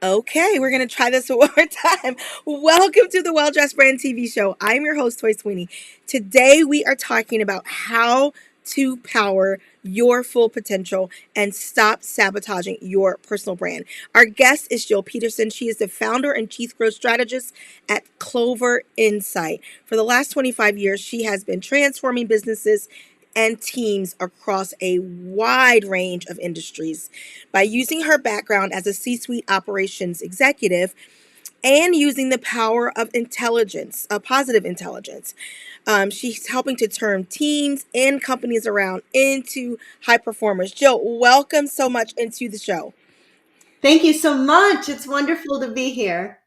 Okay, we're going to try this one more time. Welcome to the Well Dressed Brand TV show. I'm your host, Toy Sweeney. Today, we are talking about how to power your full potential and stop sabotaging your personal brand. Our guest is Jill Peterson. She is the founder and chief growth strategist at Clover Insight. For the last 25 years, she has been transforming businesses and teams across a wide range of industries. By using her background as a C suite operations executive and using the power of intelligence, positive intelligence, she's helping to turn teams and companies around into high performers. Jill, welcome so much into the show. Thank you so much. It's wonderful to be here.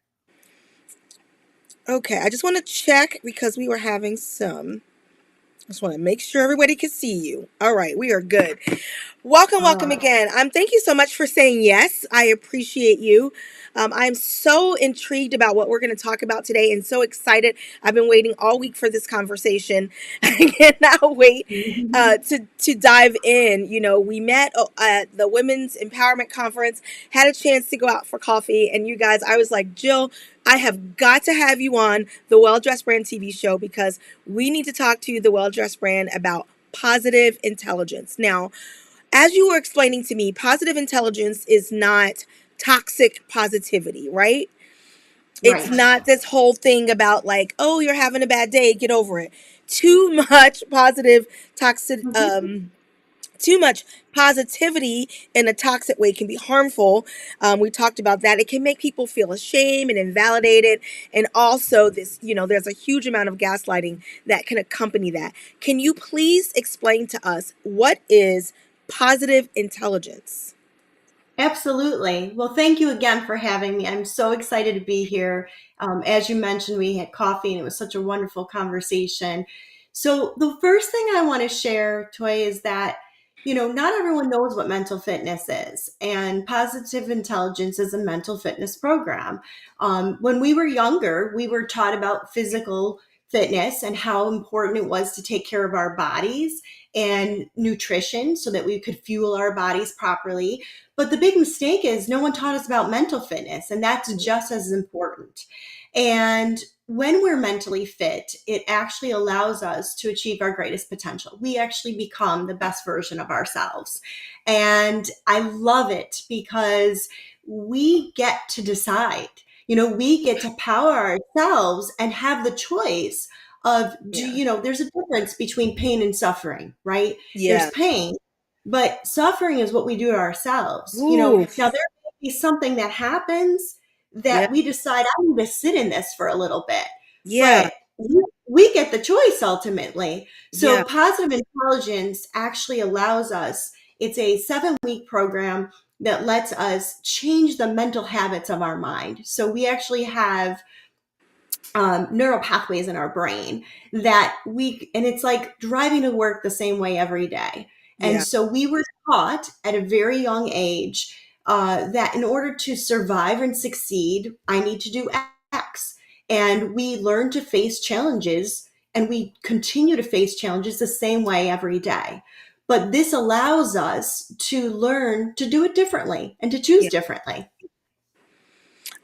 Okay, I just want to check because we were having some. I just want to make sure everybody can see you. All right, we are good. Welcome Oh, again. Thank you so much for saying yes. I appreciate you. I'm so intrigued about what we're going to talk about today and so excited. I've been waiting all week for this conversation. I cannot wait mhm. to dive in. You know, we met at the Women's Empowerment Conference, had a chance to go out for coffee, and you guys, I was like, Jill, I have got to have you on the Well Dressed Brand TV show because we need to talk to the Well Dressed Brand about positive intelligence. Now, as you were explaining to me, positive intelligence is not toxic positivity, right? It's Right. not this whole thing about like, oh, you're having a bad day, get over it. Too much positive toxic Mhm. too much positivity in a toxic way can be harmful. We talked about that. It can make people feel ashamed and invalidated. And also, this, there's a huge amount of gaslighting that can accompany that. Can you please explain to us what is positive intelligence? Absolutely. Well, thank you again for having me. I'm so excited to be here. As you mentioned, we had coffee and it was such a wonderful conversation. So, the first thing I want to share, Toy, is that, not everyone knows what mental fitness is. And positive intelligence is a mental fitness program. When we were younger, we were taught about physical fitness and how important it was to take care of our bodies and nutrition so that we could fuel our bodies properly, but the big mistake is no one taught us about mental fitness, and that's just as important. And when we're mentally fit, it actually allows us to achieve our greatest potential. We actually become the best version of ourselves. And I love it because we get to decide. We get to power ourselves and have the choice of Yeah. there's a difference between pain and suffering, right? There's Yeah. pain, but suffering is what we do to ourselves. Ooh. Now there may be something that happens Yeah. that we decide, I need to sit in this for a little bit, Yeah. but we get the choice ultimately. Yeah. So positive intelligence actually allows us, it's a 7-week program that lets us change the mental habits of our mind. So we actually have neural pathways in our brain and it's like driving to work the same way every day. And Yeah. so we were taught at a very young age that in order to survive and succeed, I need to do X. And we learn to face challenges and we continue to face challenges the same way every day. But this allows us to learn to do it differently and to choose Yeah. differently.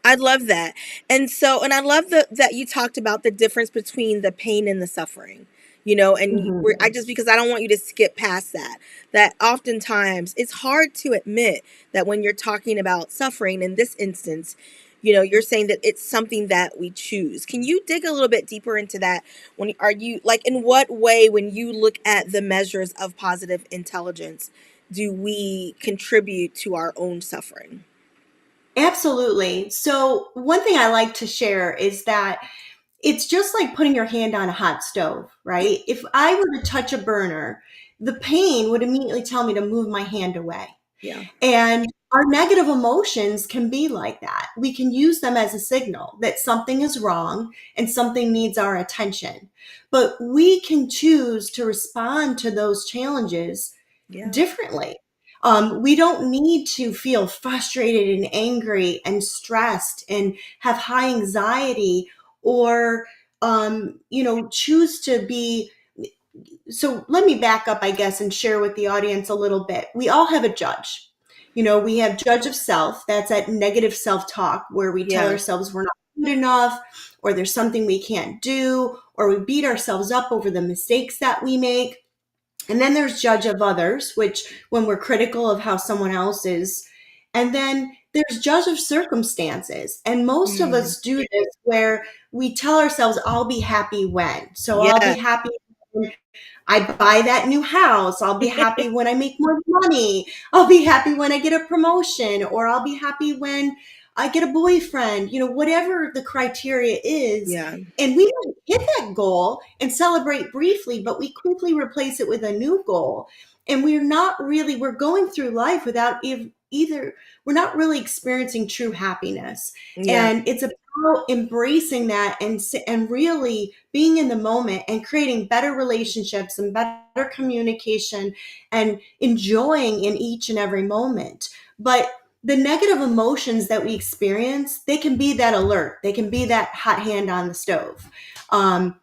I love that. And I love that you talked about the difference between the pain and the suffering. I Mhm. just because I don't want you to skip past that oftentimes it's hard to admit that when you're talking about suffering in this instance, you're saying that it's something that we choose. Can you dig a little bit deeper into that? When are you like in what way when you look at the measures of positive intelligence do we contribute to our own suffering? Absolutely. So, one thing I like to share is that it's just like putting your hand on a hot stove, Yeah. right? If I were to touch a burner, the pain would immediately tell me to move my hand away. Yeah. And our negative emotions can be like that. We can use them as a signal that something is wrong and something needs our attention. But we can choose to respond to those challenges Yeah. differently. We don't need to feel frustrated and angry and stressed and have high anxiety or, choose to be. So let me back up, I guess, and share with the audience a little bit. We all have a judge. We have judge of self. That's that negative self-talk where we tell Yeah. ourselves we're not good enough, or there's something we can't do, or we beat ourselves up over the mistakes that we make. And then there's judge of others, which when we're critical of how someone else is. And then there's judge of circumstances. And most of Mm. us do this where we tell ourselves, I'll be happy when. So I'll be Yeah. happy when I buy that new house. I'll be happy when I make more money. I'll be happy when I get a promotion, or I'll be happy when I get a boyfriend, whatever the criteria is. Yeah. And we don't hit that goal and celebrate briefly, but we quickly replace it with a new goal. And we're going through life without either, we're not really experiencing true happiness. Yeah. And it's about embracing that and really being in the moment and creating better relationships and better communication and enjoying in each and every moment. But the negative emotions that we experience, they can be that alert. They can be that hot hand on the stove. Um,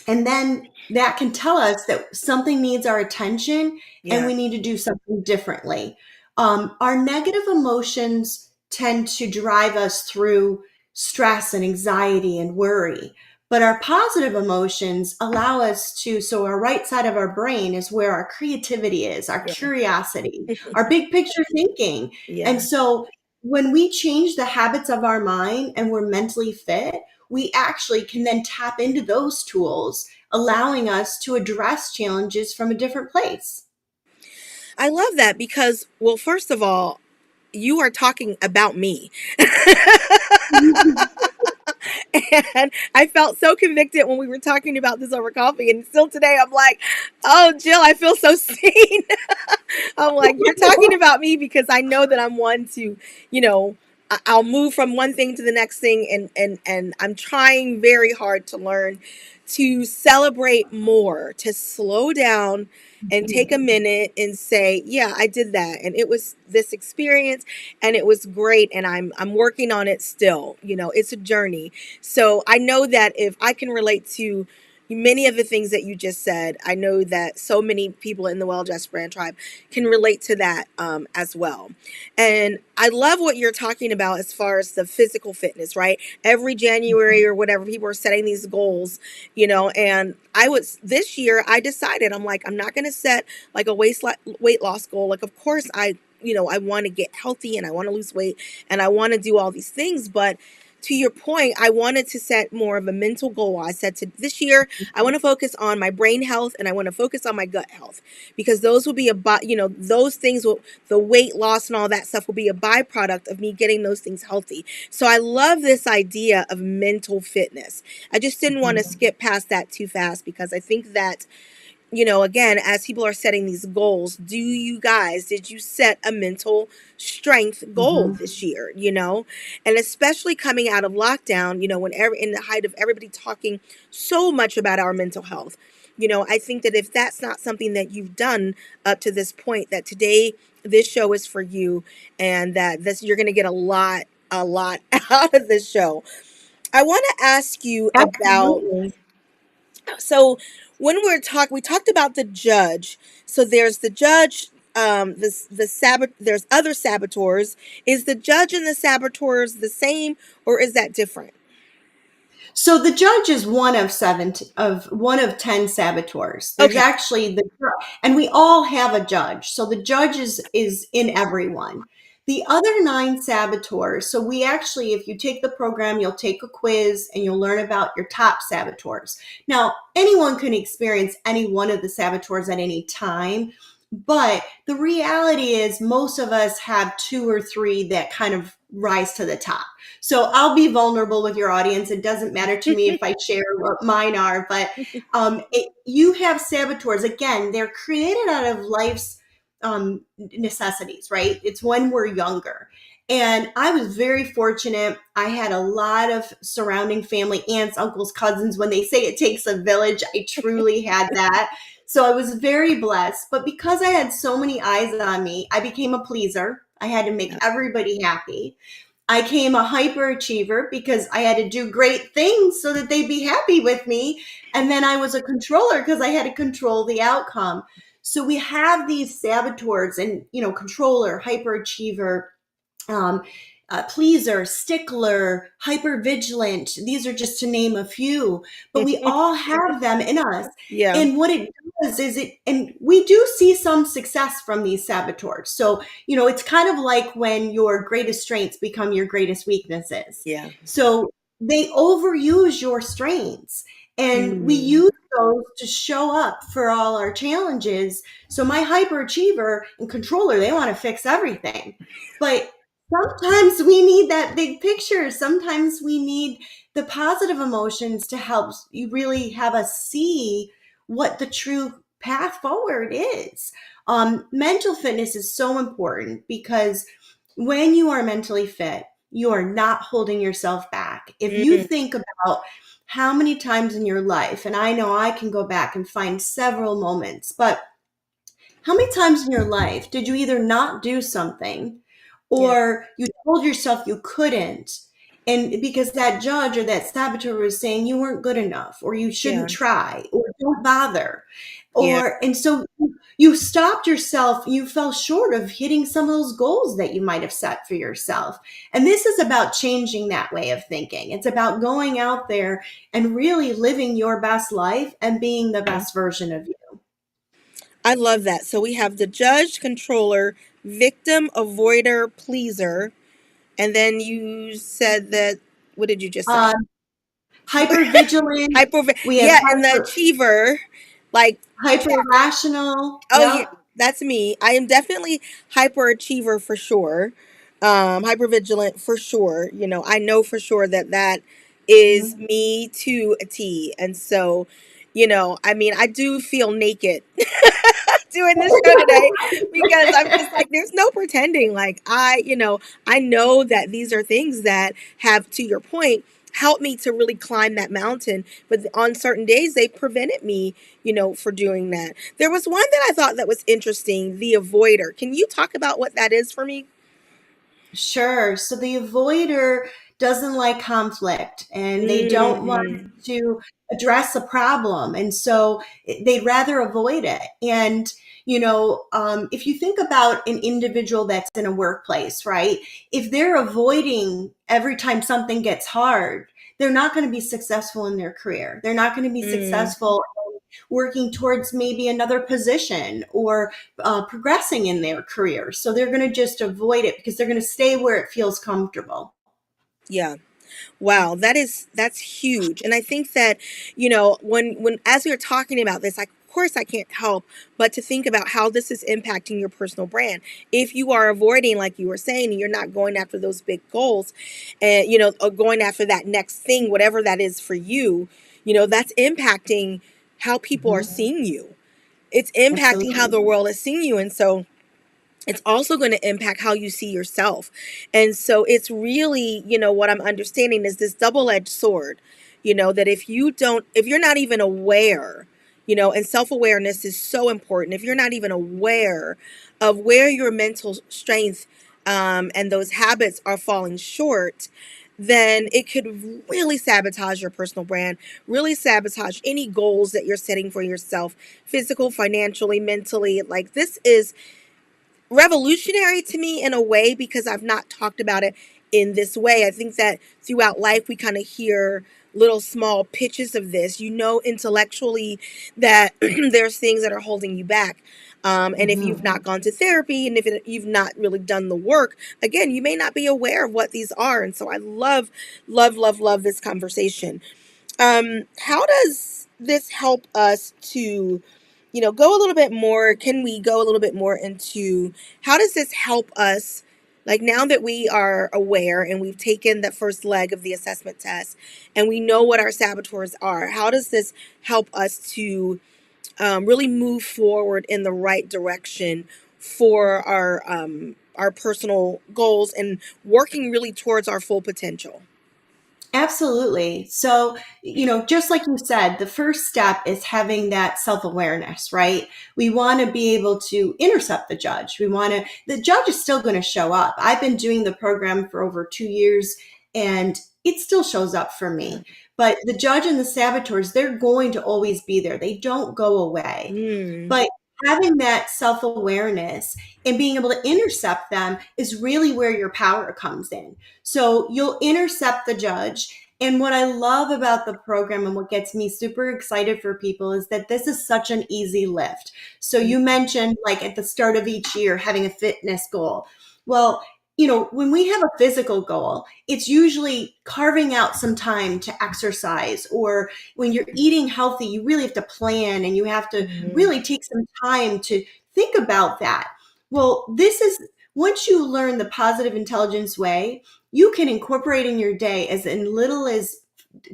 and then that can tell us that something needs our attention and Yeah. we need to do something differently. Our negative emotions tend to drive us through stress and anxiety and worry. But our positive emotions allow us to, so our right side of our brain is where our creativity is, our Yeah. curiosity, our big picture thinking. And Yeah. so when we change the habits of our mind and we're mentally fit, we actually can then tap into those tools, allowing us to address challenges from a different place. I love that because, well, first of all, you are talking about me. And I felt so convicted when we were talking about this over coffee. And still today, I'm like, oh, Jill, I feel so seen. I'm like, you're talking about me because I know that I'm one to, you know, I'll move from one thing to the next thing, and I'm trying very hard to learn to celebrate more, to slow down and take a minute and say, yeah, I did that, and it was this experience, and it was great, and I'm working on it still. You know, it's a journey. So I know that if I can relate to many of the things that you just said, I know that so many people in the Well Dressed Brand Tribe can relate to that as well. And I love what you're talking about as far as the physical fitness, right? Every January or whatever, people are setting these goals, you know, and this year I decided, I'm like, I'm not going to set like a weight loss goal. Like, of course, I want to get healthy and I want to lose weight and I want to do all these things, but to your point, I wanted to set more of a mental goal. I said to this year, I want to focus on my brain health and I want to focus on my gut health because those will be those things will, the weight loss and all that stuff will be a byproduct of me getting those things healthy. So I love this idea of mental fitness. I just didn't want to skip past that too fast because I think that again, as people are setting these goals, did you set a mental strength goal Mhm. this year, And especially coming out of lockdown, whenever in the height of everybody talking so much about our mental health, I think that if that's not something that you've done up to this point, that today this show is for you and that this you're going to get a lot out of this show. I want to ask you about Absolutely. so when we talked about the judge. So there's the judge, there's other saboteurs. Is the judge and the saboteurs the same, or is that different? So the judge is one of 10 saboteurs. There's Okay. actually and we all have a judge. So the judge is in everyone. The other 9 saboteurs, so we actually, if you take the program, you'll take a quiz and you'll learn about your top saboteurs. Now, anyone can experience any one of the saboteurs at any time, but the reality is most of us have 2 or 3 that kind of rise to the top. So I'll be vulnerable with your audience. It doesn't matter to me if I share what mine are, but you have saboteurs. Again, they're created out of life's necessities, right? It's when we're younger. And I was very fortunate. I had a lot of surrounding family, aunts, uncles, cousins. When they say it takes a village, I truly had that. So I was very blessed. But because I had so many eyes on me, I became a pleaser. I had to make Yeah. everybody happy. I became a hyperachiever because I had to do great things so that they'd be happy with me. And then I was a controller because I had to control the outcome. So we have these saboteurs and, controller, hyperachiever, um, pleaser, stickler, hypervigilant. These are just to name a few, but we all have them in us. Yeah. And what it does is and we do see some success from these saboteurs. So, it's kind of like when your greatest strengths become your greatest weaknesses. Yeah. So they overuse your strengths, and we Mm. use those to show up for all our challenges. So my hyperachiever and controller, they want to fix everything. But sometimes we need that big picture. Sometimes we need the positive emotions to help you really have us see what the true path forward is. Mental fitness is so important because when you are mentally fit, you are not holding yourself back. If you Mm. think about how many times in your life, and I know I can go back and find several moments, but how many times in your life did you either not do something Yeah. or you told yourself you couldn't? And because that judge or that saboteur was saying you weren't good enough or you shouldn't Yeah. try or don't bother. Yeah. And so you stopped yourself, you fell short of hitting some of those goals that you might have set for yourself. And this is about changing that way of thinking. It's about going out there and really living your best life and being the best version of you. I love that. So we have the judge, controller, victim, avoider, pleaser, and then you said that. What did you just say? Uh, Hyper vigilant. Hyper. We have Yeah, and the achiever, like, hyper rational. oh yeah, Yep. that's me. I am definitely hyperachiever for sure. Hyper vigilant for sure. I know for sure that that is Mhm. me to a T. And so, I mean, I do feel naked doing this show today because I'm just like, there's no pretending. Like, I know that these are things that have, to your point, helped me to really climb that mountain. But on certain days, they prevented me, for doing that. There was one that I thought that was interesting, the avoider. Can you talk about what that is for me? Sure. So the avoider doesn't like conflict and they don't want Mm, to address a problem. And so they'd rather avoid it. And, if you think about an individual that's in a workplace, right? If they're avoiding every time something gets hard, they're not going to be successful in their career. They're not going to be mm, successful working towards maybe another position or progressing in their career. So they're going to just avoid it because they're going to stay where it feels comfortable. yeah. Wow, that's huge. And I think that, when as we are talking about this, of course I can't help but to think about how this is impacting your personal brand. If you are avoiding, like you were saying, and you're not going after those big goals and or going after that next thing, whatever that is for you, that's impacting how people are Mhm. seeing you. It's impacting how Absolutely. the world is seeing you. And so it's also going to impact how you see yourself. And so it's really, what I'm understanding is this double-edged sword, that if you're not even aware, and self-awareness is so important. If you're not even aware of where your mental strength and those habits are falling short, then it could really sabotage your personal brand, really sabotage any goals that you're setting for yourself, physical, financially, mentally. Like, this is revolutionary to me in a way because I've not talked about it in this way. I think that throughout life we kind of hear little small pitches of this. Intellectually that there's things that are holding you back. And if you've Mhm. not gone to therapy and if you've not really done the work, again, you may not be aware of what these are. And so I love, love, love, love this conversation. How does this help us to, go a little bit more? Can we go a little bit more into how does this help us? Like, now that we are aware and we've taken the first leg of the assessment test and we know what our saboteurs are, how does this help us to really move forward in the right direction for our personal goals and working really towards our full potential? Absolutely. So, just like you said, the first step is having that self awareness, right? We want to be able to intercept the judge. The judge is still going to show up. I've been doing the program for over 2 years and it still shows up for Yeah. me. But the judge and the saboteurs, they're going to always be there. They don't go away. Mm, But having that self-awareness and being able to intercept them is really where your power comes in. So you'll intercept the judge. And what I love about the program and what gets me super excited for people is that this is such an easy lift. So you mentioned, like, at the start of each year having a fitness goal. Well, when we have a physical goal, it's usually carving out some time to exercise, or when you're eating healthy, you really have to plan and you have to Mhm. really take some time to think about that. Well, this is once you learn the positive intelligence way, you can incorporate in your day as in little as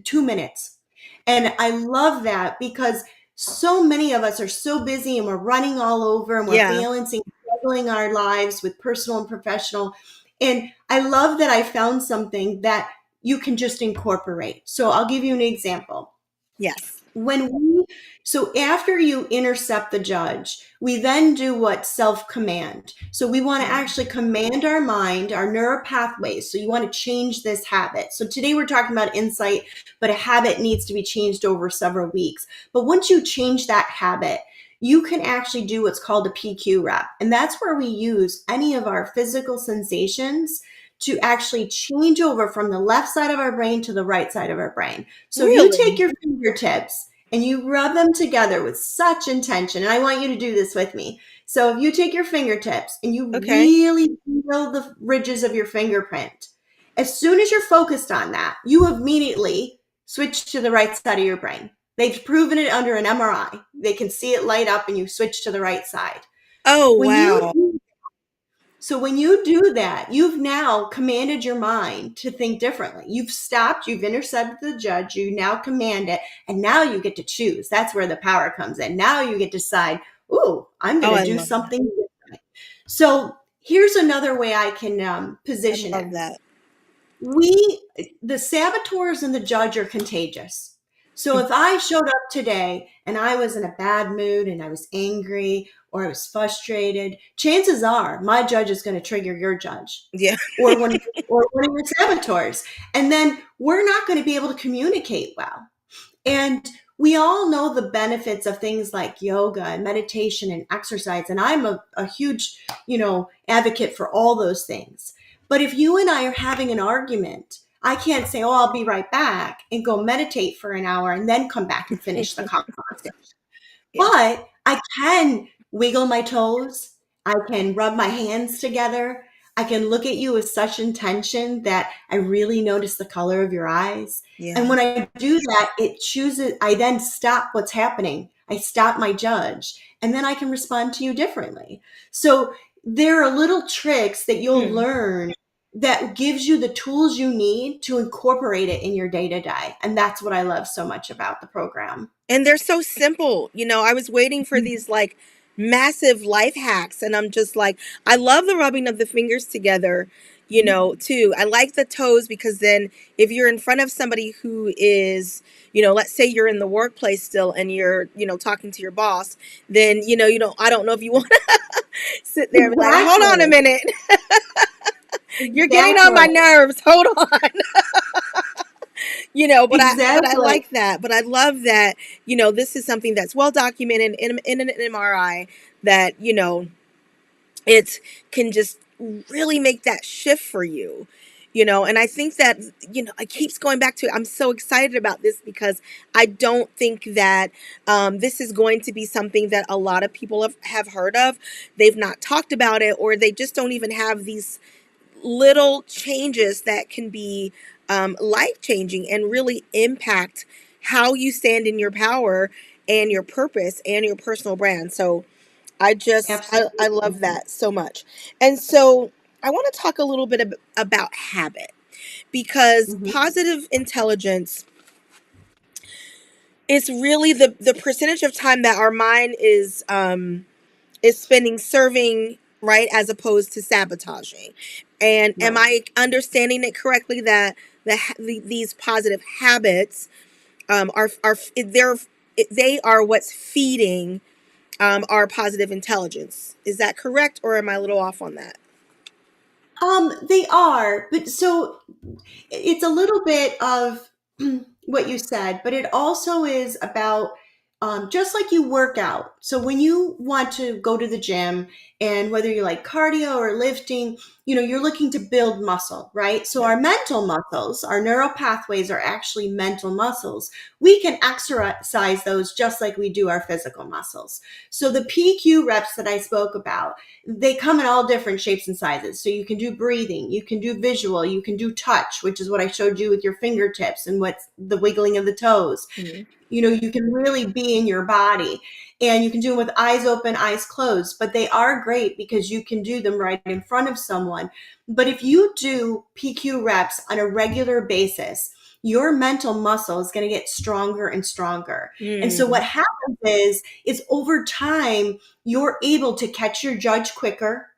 2 minutes. And I love that because so many of us are so busy and we're running all over and we're Yeah. balancing, juggling our lives with personal and professional. And I love that I found something that you can just incorporate. So I'll give you an example. Yes. when we so after you intercept the judge, we then do what self command. So we want to actually command our mind, our neural pathways. So you want to change this habit. So today we're talking about insight, but a habit needs to be changed over several weeks. But once you change that habit, you can actually do what's called a PQ rep, and that's where we use any of our physical sensations to actually change over from the left side of our brain to the right side of our brain. So if you take Really? your fingertips and you rub them together with such intention, and I want you to do this with me. So if you take your fingertips and you Okay. really feel the ridges of your fingerprint, as soon as you're focused on that, you immediately switch to the right side of your brain. They've proven it under an MRI. They can see it light up and you switch to the right side. Oh, When you wow. so when you do that, you've now commanded your mind to think differently. You've stopped, you've intercepted the judge, you now command it, and now you get to choose. That's where the power comes in. Now you get to decide, ooh, I'm Oh, going to I do love that. something different. So here's another way I can I position it. love that. we the saboteurs and the judge are contagious. So if I showed up today and I was in a bad mood and I was angry or I was frustrated, chances are my judge is going to trigger your judge Yeah. or one of your saboteurs, and then we're not going to be able to communicate well. And we all know the benefits of things like yoga and meditation and exercise. And I'm a huge, advocate for all those things. But if you and I are having an argument, I can't say, oh, I'll be right back and go meditate for an hour and then come back and finish the conversation. Yeah. But I can wiggle my toes. I can rub my hands together. I can look at you with such intention that I really notice the color of your eyes. And Yeah. when I do that, I then stop what's happening. I stop my judge, and then I can respond to you differently. So there are little tricks that you'll Hmm. learn that gives you the tools you need to incorporate it in your day to day. And that's what I love so much about the program. And they're so simple. I was waiting for these like massive life hacks, and I'm just like, I love the rubbing of the fingers together, too. I like the toes because then if you're in front of somebody who is, let's say you're in the workplace still and you're, talking to your boss, then, I don't know if you want to sit there and be like, hold on a Exactly. minute. You're getting on my Exactly. nerves. Hold on. But I Exactly. like that. But I love that, this is something that's well documented in an MRI that, it can just really make that shift for you. And I think that, it keeps going back to it. I'm so excited about this because I don't think that this is going to be something that a lot of people have heard of. They've not talked about it, or they just don't even have these little changes that can be life changing and really impact how you stand in your power and your purpose and your personal brand. So I Absolutely. love that so much. And so I want to talk a little bit about habit, because Mhm. positive intelligence is really the percentage of time that our mind is spending serving, right, as opposed to sabotaging. And am Right. I understanding it correctly that these positive habits are they are what's feeding our positive intelligence? Is that correct, or am I a little off on that? They are, but so it's a little bit of what you said, but it also is about just like you work out. So when you want to go to the gym, and whether you like cardio or lifting, you're looking to build muscle, right? So Yep. our mental muscles, our neural pathways are actually mental muscles. We can exercise those just like we do our physical muscles. So the PQ reps that I spoke about, they come in all different shapes and sizes. So you can do breathing, you can do visual, you can do touch, which is what I showed you with your fingertips and what's the wiggling of the toes. Mhm. You can really be in your body, and you can do them with eyes open, eyes closed, but they are great because you can do them right in front of someone. But if you do PQ reps on a regular basis, your mental muscle is going to get stronger and stronger. And so what Mm. happens is over time, you're able to catch your judge quicker,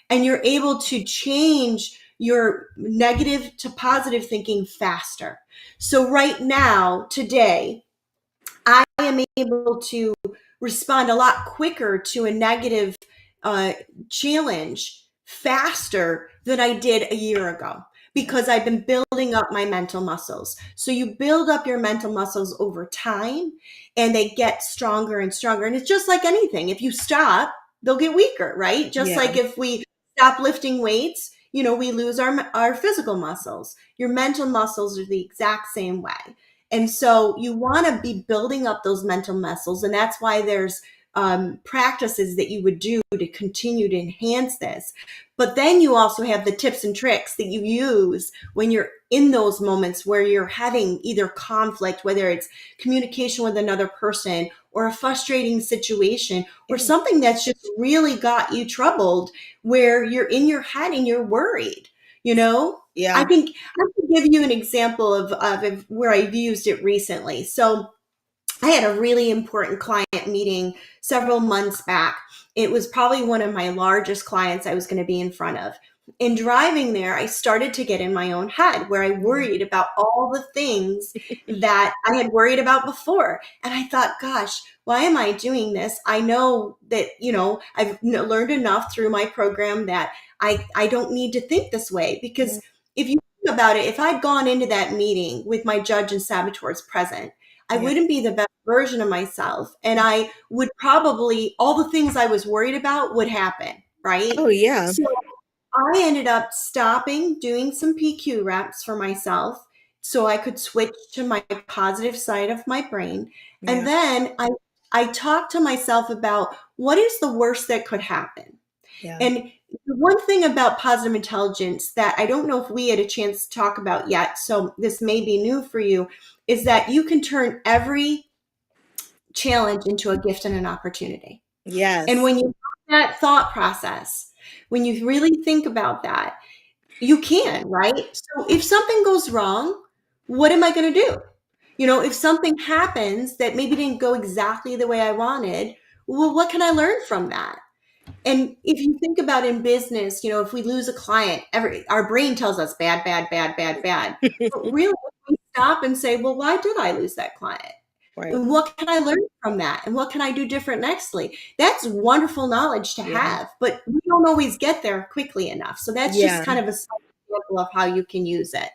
and you're able to change your negative to positive thinking faster. So right now, today, I am able to respond a lot quicker to a negative uh, challenge faster than I did a year ago Yeah. because I've been building up my mental muscles. So you build up your mental muscles over time, and they get stronger and stronger. And it's just like anything. If you stop, they'll get weaker, right? Just Yeah. like if we stop lifting weights, we lose our physical muscles. Your mental muscles are the exact same way. And so you want to be building up those mental muscles. And that's why there's practices that you would do to continue to enhance this. But then you also have the tips and tricks that you use when you're in those moments where you're having either conflict, whether it's communication with another person or a frustrating situation or Yeah. something that's just really got you troubled, where you're in your head and you're worried, you know? I Yeah. think I can give you an example of where I've used it recently. So I had a really important client meeting several months back. It was probably one of my largest clients I was going to be in front of. In driving there, I started to get in my own head where I Mm. worried about all the things that I had worried about before. And I thought, gosh, why am I doing this? I know that, I've learned enough through my program that I don't need to think this way, Mhm. because if you think about it, if I'd gone into that meeting with my judge and saboteurs present, I Yeah. wouldn't be the best version of myself. And I would probably, all the things I was worried about would happen, right? Oh, yeah. So I ended up stopping doing some PQ reps for myself so I could switch to my positive side of my brain. And Yeah. then I talked to myself about what is the worst that could happen. Yeah. And the one thing about positive intelligence that I don't know if we had a chance to talk about yet, so this may be new for you, is that you can turn every challenge into a gift and an opportunity. And Yes. when you have that thought process, when you really think about that, you can, right? So if something goes wrong, what am I going to do? If something happens that maybe didn't go exactly the way I wanted, well, what can I learn from that? And if you think about in business, if we lose a client, our brain tells us bad, bad, bad, bad, bad. But really, if we stop and say, well, why did I lose that client? Right. And what can I learn from that? And what can I do different nextly? That's wonderful knowledge to Yeah. have, but we don't always get there quickly enough. So that's just Yeah. kind of a small example of how you can use it.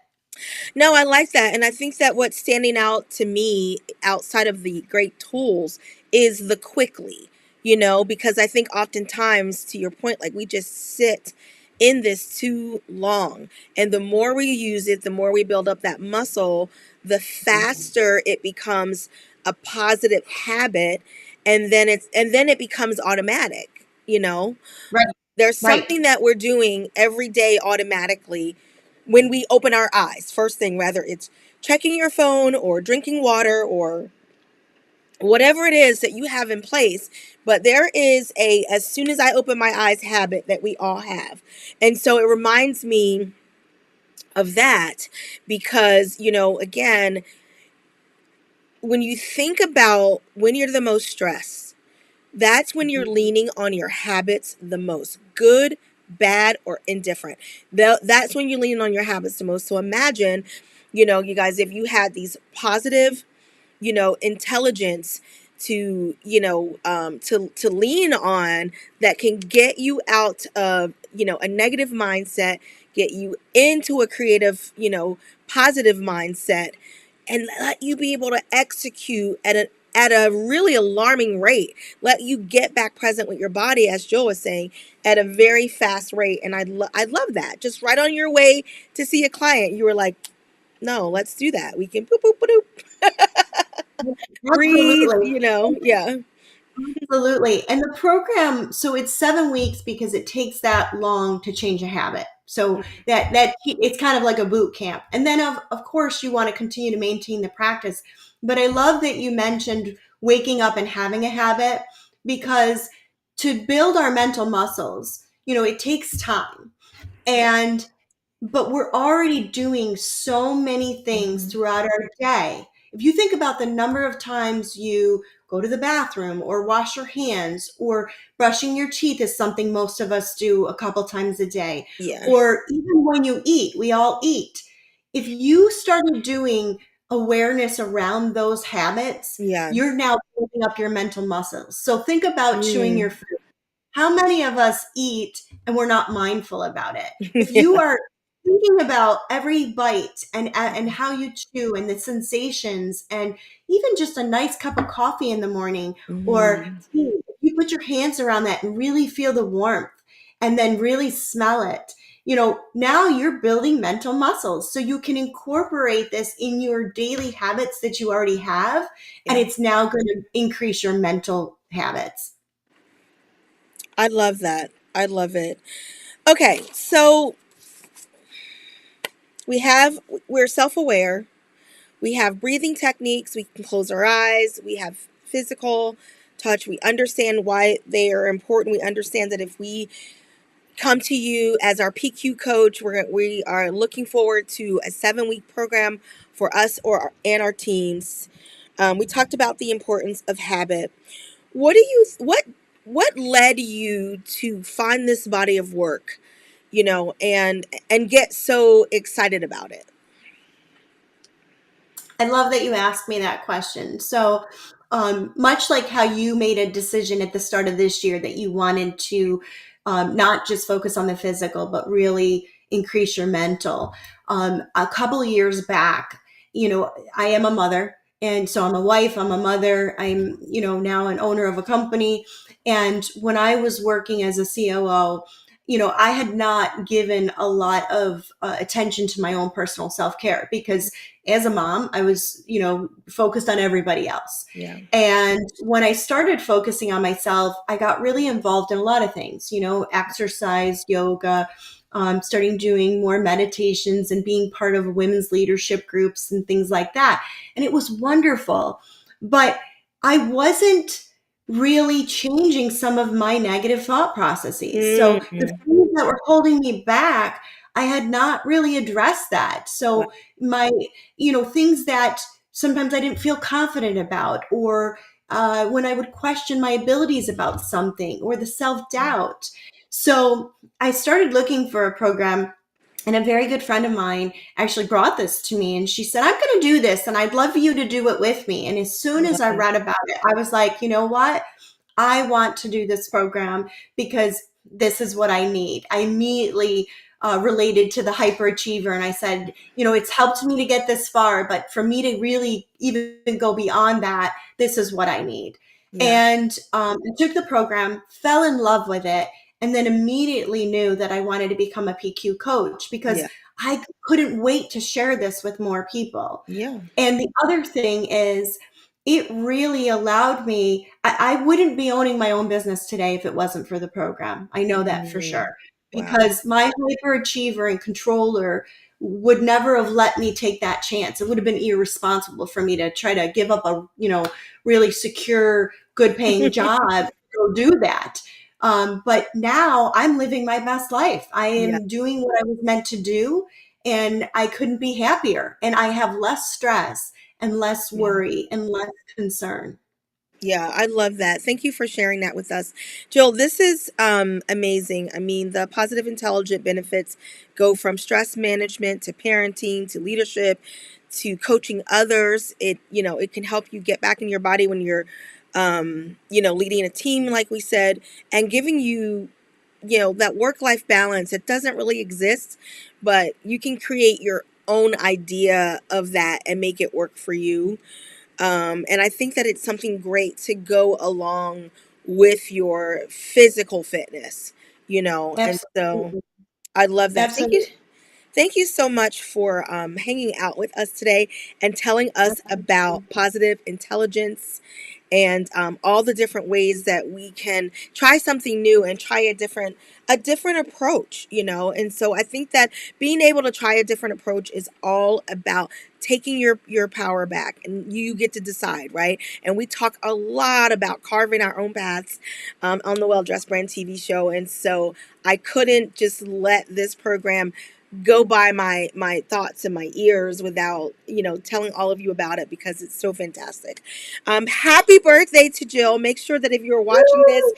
No, I like that. And I think that what's standing out to me outside of the great tools is the quickly, because I think oftentimes, to your point, like we just sit in this too long. And the more we use it, the more we build up that muscle, the faster it becomes a positive habit. And then it becomes automatic, Right, there's right. something that we're doing every day automatically when we open our eyes. First thing, whether it's checking your phone or drinking water or whatever it is that you have in place. But there is a as soon as I open my eyes habit that we all have. And so it reminds me of that because, again, when you think about when you're the most stressed, that's when you're Mhm. leaning on your habits the most, good, bad, or indifferent. That's when you lean on your habits the most. So imagine, you guys, if you had these positive, intelligence to, to lean on that can get you out of, a negative mindset, get you into a creative, positive mindset, and let you be able to execute at a really alarming rate, let you get back present with your body, as Jill was saying, at a very fast rate. And I love that. Just right on your way to see a client, you were like, no, let's do that. We can boop, boop, boop, breathe, Absolutely. you know. Yeah. Absolutely. And the program, so it's 7 weeks because it takes that long to change a habit. So that it's kind of like a boot camp. And then of course you want to continue to maintain the practice. But I love that you mentioned waking up and having a habit, because to build our mental muscles, it takes time. Yeah. And but we're already doing so many things Mhm. throughout our day. If you think about the number of times you go to the bathroom or wash your hands, or brushing your teeth is something most of us do a couple times a day, Yeah. or even when you eat, we all eat. If you started doing awareness around those habits, Yeah. you're now building up your mental muscles. So think about chewing your Mm. food. How many of us eat and we're not mindful about it? If you Yeah. are thinking about every bite and how you chew and the sensations, and even just a nice cup of coffee in the morning or Mhm. tea, if you put your hands around that and really feel the warmth and then really smell it, now you're building mental muscles. So you can incorporate this in your daily habits that you already have, and Yeah. it's now going to increase your mental habits. I love that. I love it. Okay, so we have we're self-aware. We have breathing techniques. We can close our eyes. We have physical touch. We understand why they are important. We understand that if we come to you as our PQ coach, we are looking forward to a 7-week program for us and our teams. We talked about the importance of habit. What led you to find this body of work, and get so excited about it? I love that you asked me that question. So, much like how you made a decision at the start of this year that you wanted to not just focus on the physical, but really increase your mental. A couple of years back, I am a mother. And so I'm a wife, I'm a mother, I'm, now an owner of a company. And when I was working as a COO, I had not given a lot of attention to my own personal self care, because as a mom, I was, focused on everybody else. Yeah. And when I started focusing on myself, I got really involved in a lot of things, exercise, yoga, starting doing more meditations and being part of women's leadership groups and things like that. And it was wonderful. But I wasn't really changing some of my negative thought processes. So the Mm. things that were holding me back, I had not really addressed that. Wow. So my, things that sometimes I didn't feel confident about, or when I would question my abilities about something, or the self doubt. So I started looking for a program, and a very good friend of mine actually brought this to me, and she said, I'm going to do this and I'd love for you to do it with me. And as soon as Love I it. read about it, I was like, you know what? I want to do this program because this is what I need. I immediately related to the hyperachiever, and I said, it's helped me to get this far, but for me to really even go beyond that, this is what I need. Yeah. And I took the program, fell in love with it, and then immediately knew that I wanted to become a PQ coach, because Yeah. I couldn't wait to share this with more people. Yeah. And the other thing is, it really allowed me, I wouldn't be owning my own business today if it wasn't for the program. I know that for Mm. sure. Wow. Because my hyperachiever and controller would never have let me take that chance. It would have been irresponsible for me to try to give up a, really secure, good paying job to go do that. But now I'm living my best life. I Yeah. am doing what I was meant to do, and I couldn't be happier. And I have less stress and less Yeah. worry and less concern. Yeah, I love that. Thank you for sharing that with us. Jill, this is amazing. I mean, the positive intelligent benefits go from stress management to parenting to leadership to coaching others. It can help you get back in your body when you're leading a team like we said, and giving you that work-life balance. It doesn't really exist, but you can create your own idea of that and make it work for you. And I think that it's something great to go along with your physical fitness, and so Absolutely. I love that. Thank you. Absolutely. Thank you so much for hanging out with us today and telling us about positive intelligence and all the different ways that we can try something new and try a different approach, and so I think that being able to try a different approach is all about taking your power back, and you get to decide, right? And we talk a lot about carving our own paths on the Well Dressed Brand TV show, and so I couldn't just let this program go by my thoughts and my ears without telling all of you about it because it's so fantastic. Happy birthday to Jill. Make sure that if you're watching this Woo!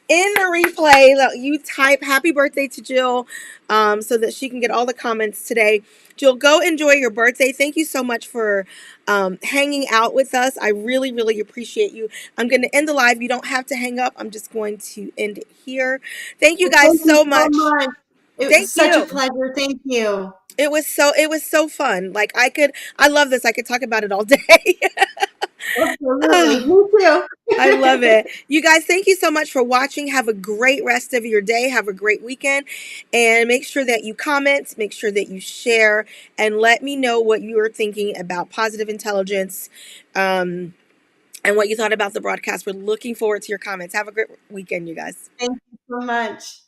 in the replay that you type happy birthday to Jill, so that she can get all the comments today. Jill, go enjoy your birthday. Thank you so much for hanging out with us. I really, really appreciate you. I'm going to end the live. You don't have to hang up. I'm just going to end it here. Thank you Well, guys thank you so so much. much. It Thank was such a you. pleasure. Thank you. It was so fun. Like I love this. I could talk about it all day. Absolutely. Oh, Me too. I love it. You guys, thank you so much for watching. Have a great rest of your day. Have a great weekend. And make sure that you comment, make sure that you share, and let me know what you are thinking about positive intelligence, and what you thought about the broadcast. We're looking forward to your comments. Have a great weekend, you guys. Thank you so much.